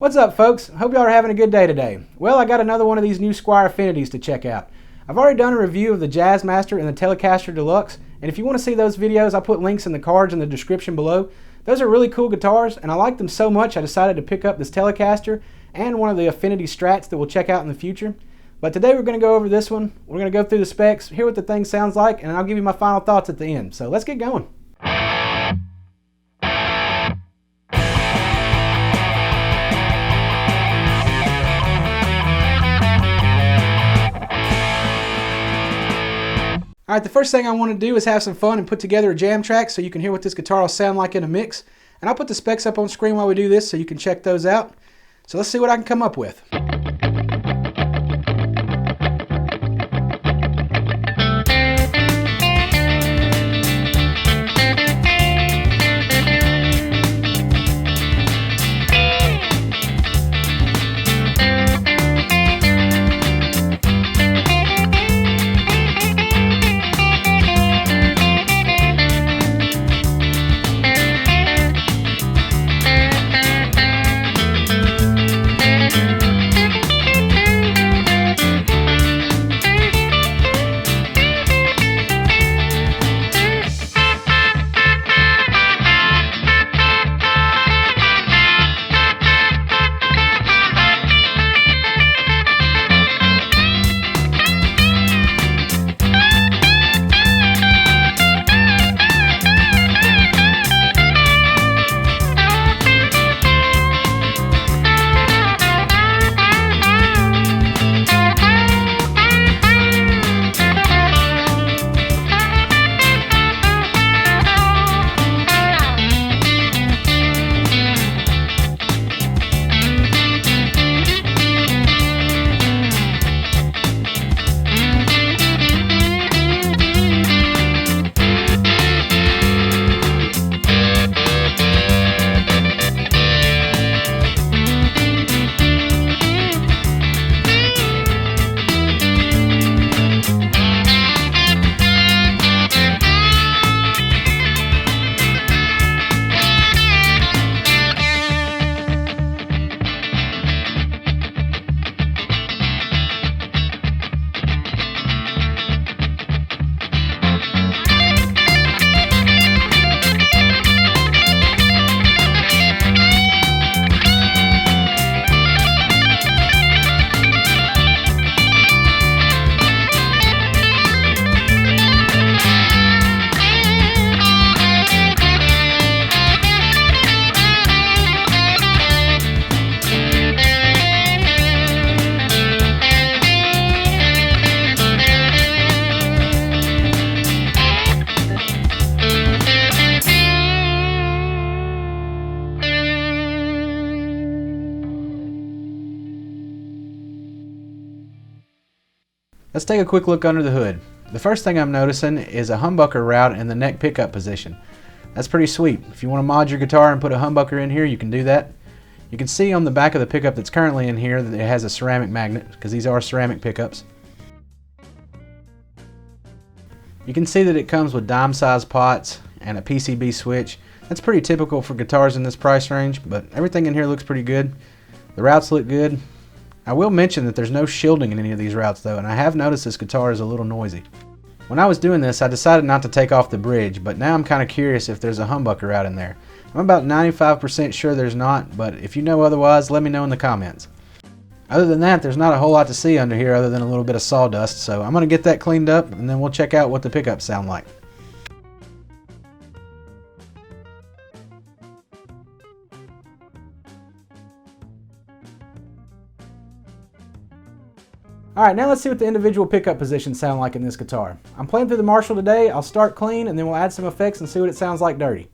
What's up, folks? Hope y'all are having a good day today. Well, I got another one of these new Squier Affinities to check out. I've already done a review of the Jazzmaster and the Telecaster Deluxe, and if you want to see those videos, I'll put links in the cards in the description below. Those are really cool guitars, and I like them so much I decided to pick up this Telecaster and one of the Affinity Strats that we'll check out in the future. But today we're going to go over this one. We're going to go through the specs, hear what the thing sounds like, and I'll give you my final thoughts at the end. So let's get going. Alright, the first thing I want to do is have some fun and put together a jam track so you can hear what this guitar will sound like in a mix. And I'll put the specs up on screen while we do this so you can check those out. So let's see what I can come up with. Let's take a quick look under the hood. The first thing I'm noticing is a humbucker route in the neck pickup position. That's pretty sweet. If you want to mod your guitar and put a humbucker in here, you can do that. You can see on the back of the pickup that's currently in here that it has a ceramic magnet, because these are ceramic pickups. You can see that it comes with dime size pots and a PCB switch. That's pretty typical for guitars in this price range, but everything in here looks pretty good. The routes look good. I will mention that there's no shielding in any of these routes though, and I have noticed this guitar is a little noisy. When I was doing this, I decided not to take off the bridge, but now I'm kind of curious if there's a humbucker out in there. I'm about 95% sure there's not, but if you know otherwise, let me know in the comments. Other than that, there's not a whole lot to see under here other than a little bit of sawdust, so I'm going to get that cleaned up and then we'll check out what the pickups sound like. Alright, now let's see what the individual pickup positions sound like in this guitar. I'm playing through the Marshall today. I'll start clean and then we'll add some effects and see what it sounds like dirty.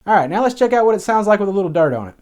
All right, now let's check out what it sounds like with a little dirt on it.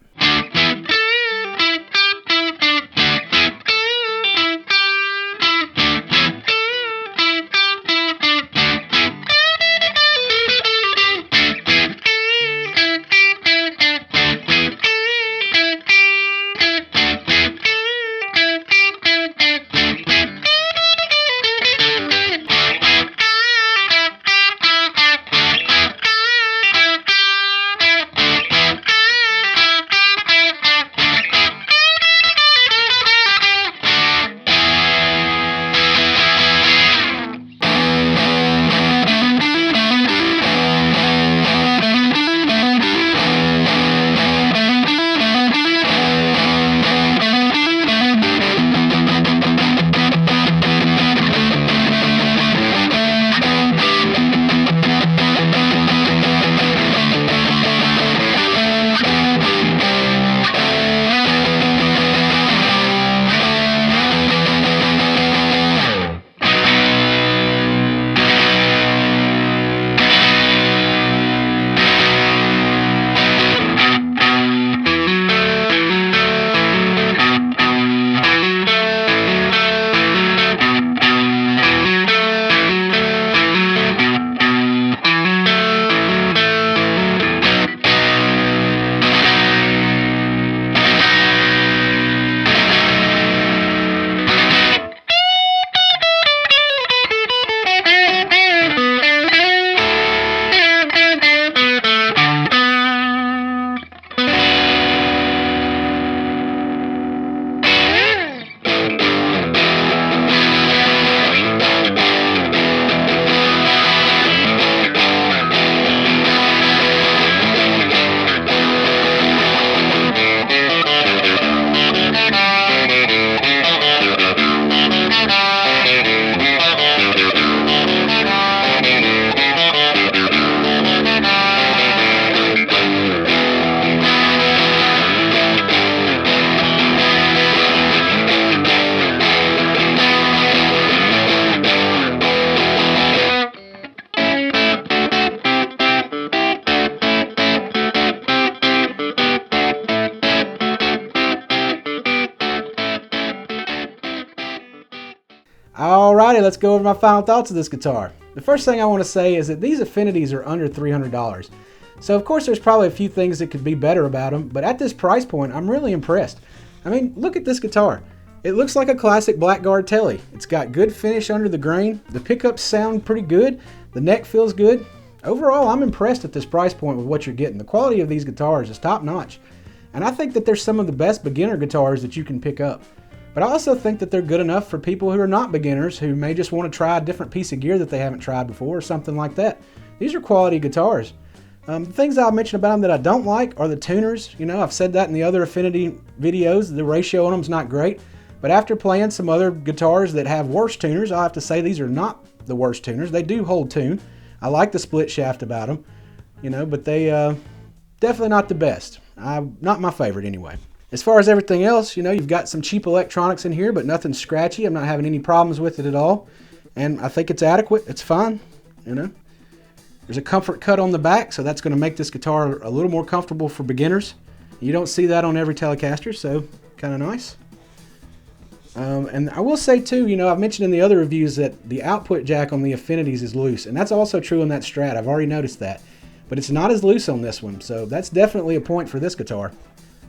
Alrighty, let's go over my final thoughts of this guitar. The first thing I want to say is that these Affinities are under $300. So of course there's probably a few things that could be better about them, but at this price point I'm really impressed. I mean, look at this guitar. It looks like a classic Blackguard Tele. It's got good finish under the grain, the pickups sound pretty good, the neck feels good. Overall, I'm impressed at this price point with what you're getting. The quality of these guitars is top notch. And I think that they're some of the best beginner guitars that you can pick up. But I also think that they're good enough for people who are not beginners, who may just want to try a different piece of gear that they haven't tried before or something like that. These are quality guitars. The things I'll mention about them that I don't like are the tuners. You know, I've said that in the other Affinity videos. The ratio on them is not great. But after playing some other guitars that have worse tuners, I'll have to say these are not the worst tuners. They do hold tune. I like the split shaft about them, you know, but they definitely not the best. Not my favorite anyway. As far as everything else, you know, you've got some cheap electronics in here, but nothing scratchy. I'm not having any problems with it at all. And I think it's adequate. It's fine, you know. There's a comfort cut on the back, so that's going to make this guitar a little more comfortable for beginners. You don't see that on every Telecaster, so kind of nice. And I will say too, you know, I've mentioned in the other reviews that the output jack on the Affinities is loose, and that's also true on that Strat. I've already noticed that. But it's not as loose on this one, so that's definitely a point for this guitar.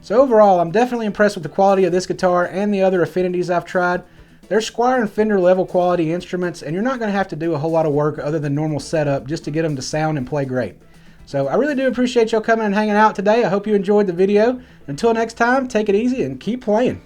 So overall, I'm definitely impressed with the quality of this guitar and the other Affinities I've tried. They're Squier and Fender level quality instruments, and you're not going to have to do a whole lot of work other than normal setup just to get them to sound and play great. So I really do appreciate y'all coming and hanging out today. I hope you enjoyed the video. Until next time, take it easy and keep playing.